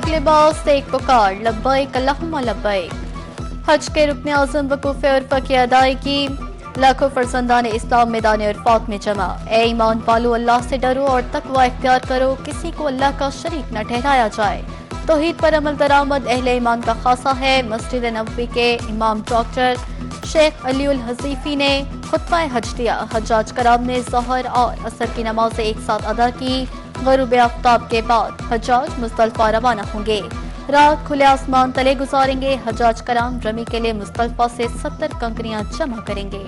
ایک لباس ایک پکار لبیک اللہم لبیک۔ حج کے رکن اعظم وقوف عرفہ کی ادائیگی، لاکھوں فرزندان اسلام میدان عرفات میں جمع۔ اے ایمان والو، اللہ سے ڈرو اور تقوی اختیار کرو، کسی کو اللہ کا شریک نہ ٹھہرایا جائے۔ توحید پر عمل درآمد اہل ایمان کا خاصہ ہے۔ مسجد نبوی کے امام ڈاکٹر شیخ علی الحذیفی نے خطبہ حج دیا۔ حجاج کرام نے ظہر اور عصر کی نمازیں ایک ساتھ ادا کی۔ غروب آفتاب کے بعد حجاج مزدلفہ روانہ ہوں گے۔ رات کھلے آسمان تلے گزاریں گے۔ حجاج کرام رمی کے لیے مزدلفہ سے 70 کنکریاں جمع کریں گے۔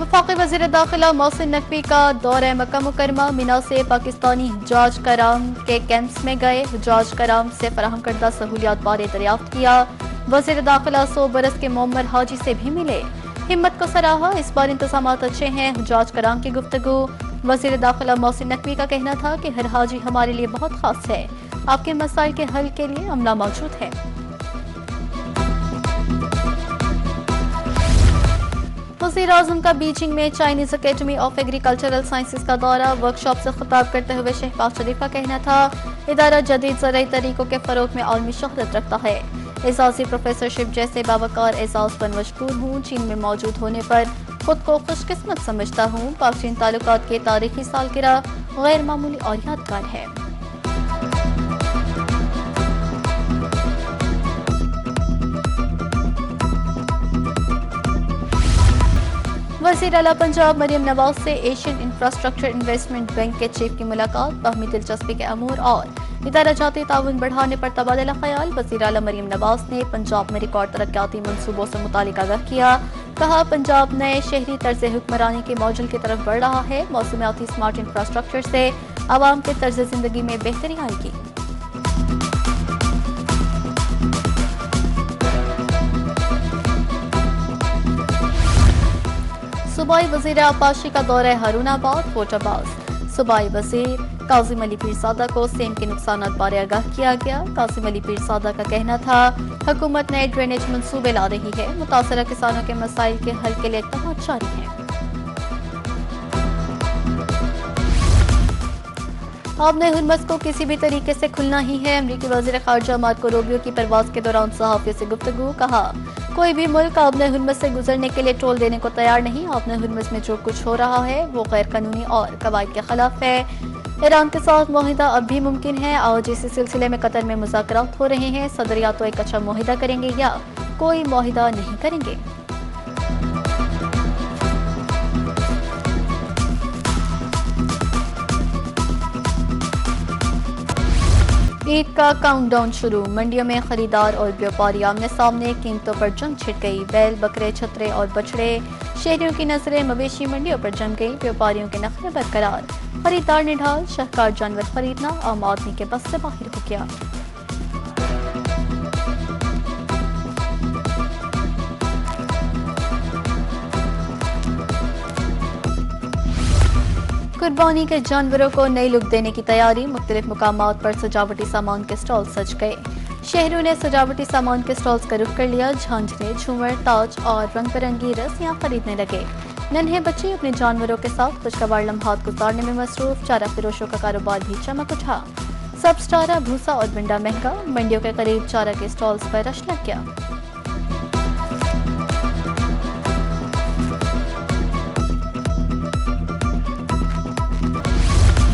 وفاقی وزیر داخلہ محسن نقوی کا دورہ مکہ مکرمہ۔ مینا سے پاکستانی حجاج کرام کے کیمپس میں گئے۔ حجاج کرام سے فراہم کردہ سہولیات بارے دریافت کیا۔ وزیر داخلہ 100 برس کے معمر حاجی سے بھی ملے، ہمت کو سراہا، اس بار انتظامات اچھے ہیں۔ حجاج کرام کی گفتگو۔ وزیر داخلہ محسن نقوی کا کہنا تھا کہ ہر حاجی ہمارے لیے بہت خاص ہے، آپ کے مسائل کے حل کے لیے عملہ موجود ہے۔ وزیر اعظم کا بیجنگ میں Chinese academy of agricultural sciences کا دورہ۔ ورکشاپ سے خطاب کرتے ہوئے شہباز شریف کا کہنا تھا، ادارہ جدید زرعی طریقوں کے فروغ میں عالمی شہرت رکھتا ہے۔ اعزازی پروفیسر شپ جیسے باوقار اعزاز پر مشکور ہوں، چین میں موجود ہونے پر خود کو خوش قسمت سمجھتا ہوں۔ پاک چین تعلقات کے تاریخی سالگرہ غیر معمولی اور یادگار ہے۔ وزیر اعلیٰ پنجاب مریم نواز سے ایشین انفراسٹرکچر انویسٹمنٹ بینک کے چیف کی ملاقات۔ باہمی دلچسپی کے امور اور ادارہ جاتی تعاون بڑھانے پر تبادلہ خیال۔ وزیر اعلیٰ مریم نواز نے پنجاب میں ریکارڈ ترقیاتی منصوبوں سے متعلق آگاہ کیا۔ کہا، پنجاب نئے شہری طرز حکمرانی کے ماڈل کی طرف بڑھ رہا ہے۔ موسمیاتی اسمارٹ انفراسٹرکچر سے عوام کے طرز زندگی میں بہتری آئے گی۔ صوبائی وزیر آبپاشی کا دورہ ہارون آباد فوج آباز۔ صوبائی وزیر قاسم علی پیرزادہ کو سیم کے نقصانات بارے آگاہ کیا گیا۔ قاسم علی پیرزادہ کا کہنا تھا، حکومت نئے ڈرینیج منصوبے لا رہی ہے، متاثرہ کسانوں کے مسائل کے حل کے لیے اقدامات جاری ہیں۔ آبِ ہرمز کو کسی بھی طریقے سے کھلنا ہی ہے۔ امریکی وزیر خارجہ مارکو روبیو کی پرواز کے دوران صحافیوں سے گفتگو۔ کہا، کوئی بھی ملک آبِ ہرمز سے گزرنے کے لیے ٹول دینے کو تیار نہیں۔ آبِ ہرمز میں جو کچھ ہو رہا ہے وہ غیر قانونی اور قواعد کے خلاف ہے۔ ایران کے ساتھ معاہدہ اب بھی ممکن ہے۔ آج اسی سلسلے میں قطر میں مذاکرات ہو رہے ہیں۔ صدر یا تو ایک اچھا معاہدہ کریں گے یا کوئی معاہدہ نہیں کریں گے۔ عید کا کاؤنٹ ڈاؤن شروع۔ منڈیوں میں خریدار اور بیوپاری آمنے سامنے، قیمتوں پر جنگ چھڑ گئی۔ بیل، بکرے، چھترے اور بچڑے، شہریوں کی نظریں مویشی منڈیوں پر جم گئی۔ بیوپاریوں کے نخرے برقرار، خریدار نے ڈھال شاہکار جانور خریدنا عام آدمی کے بس سے باہر ہو گیا۔ قربانی کے جانوروں کو نئی لک دینے کی تیاری۔ مختلف مقامات پر سجاوٹی سامان کے سٹال سج گئے۔ شہریوں نے سجاوٹی سامان کے سٹالز کا رخ کر لیا۔ جھانجریں، جھومر، تاج اور رنگ برنگی رسیاں خریدنے لگے۔ ننھے بچے اپنے جانوروں کے ساتھ خوشگوار لمحات گزارنے میں مصروف۔ چارہ فروشوں کا کاروبار بھی چمک اٹھا۔ سبز چارہ، بھوسا اور بنڈا مہنگا۔ منڈیوں کے قریب چارہ کے سٹالز پر رش لگ گیا۔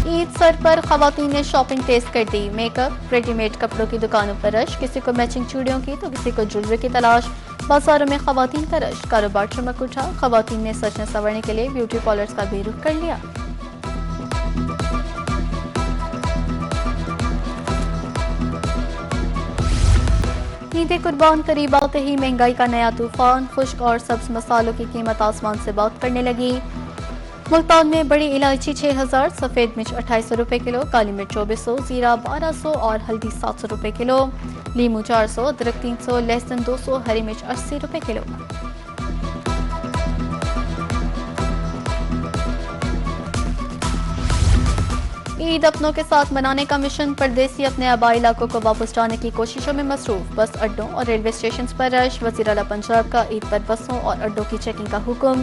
عید سر پر خواتین نے شاپنگ تیز کر دی۔ میک اپ، ریڈی میڈ کپڑوں کی دکانوں پر رش، کسی کو میچنگ چوڑیوں کی تو کسی کو جولری کی تلاش۔ بازاروں میں خواتین کا رش، کاروبار چمک اٹھا۔ خواتین نے سجنے سنورنے کے لیے بیوٹی پارلرز کا بھی رخ کر لیا۔ عید قربان قریب آتے ہی مہنگائی کا نیا طوفان، خشک اور سبز مسالوں کی قیمت آسمان سے بات کرنے لگی۔ ملتان میں بڑی الائچی 6000، سفید مرچ 2800 روپے کلو، کالی مرچ 2400، زیرہ 1200 اور ہلدی 700 روپے کلو، لیمو 400، ادرک 300، لہسن 200، ہری مرچ 80 روپے کلو۔ عید اپنوں کے ساتھ منانے کا مشن، پردیسی اپنے آبائی علاقوں کو واپس جانے کی کوششوں میں مصروف، بس اڈوں اور ریلوے اسٹیشنز پر رش، وزیر اعلیٰ پنجاب کا عید پر بسوں اور اڈوں کی چیکنگ کا حکم،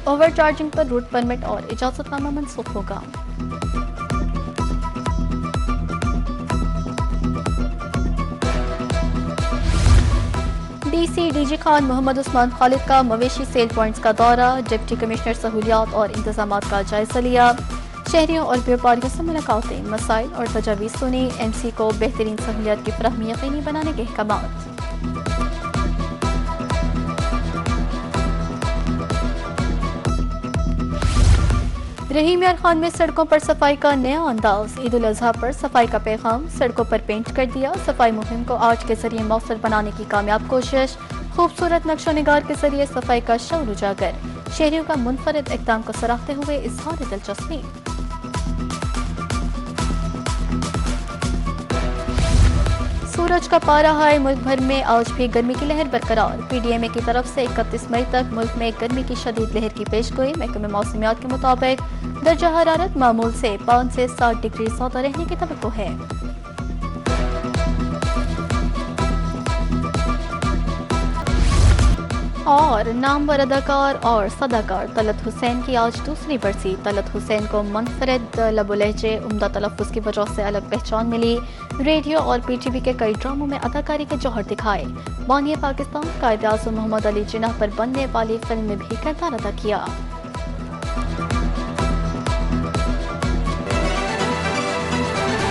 اوور چارجنگ پر روٹ پرمٹ اور اجازت نامہ منسوخ ہوگا۔ D C D G Khan Muhammad Usman Khalid کا مویشی سیل پوائنٹس کا دورہ، ڈپٹی کمشنر سہولیات اور انتظامات کا جائزہ لیا، شہریوں اور بیوپاریوں سے ملاقاتیں، مسائل اور تجاویز سنی، ایم سی کو بہترین سہولیات کی فراہمی یقینی بنانے کے احکامات۔ رحیم یار خان میں سڑکوں پر صفائی کا نیا انداز، عید الاضحیٰ پر صفائی کا پیغام، سڑکوں پر پینٹ کر دیا، صفائی مہم کو آج کے ذریعے مؤثر بنانے کی کامیاب کوشش، خوبصورت نقش و نگار کے ذریعے صفائی کا شعور اجاگر، شہریوں کا منفرد اقدام کو سراہتے ہوئے اظہار دلچسپی۔ سورج کا پارہ ہائے، ملک بھر میں آج بھی گرمی کی لہر برقرار، پی ڈی ایم اے کی طرف سے 31 مئی تک ملک میں گرمی کی شدید لہر کی پیشگوئی، محکمہ موسمیات کے مطابق درجہ حرارت معمول سے 5 سے 7 ڈگری زیادہ رہنے کی توقع ہے۔ اور نامور اداکار اور صداکار طلعت حسین کی آج دوسری برسی، طلعت حسین کو منفرد لب و لہجے، عمدہ تلفظ کی وجہ سے الگ پہچان ملی، ریڈیو اور پی ٹی وی کے کئی ڈراموں میں اداکاری کے جوہر دکھائے، بانی پاکستان قائد اعظم محمد علی جناح پر بننے والی فلم میں بھی کردار ادا کیا۔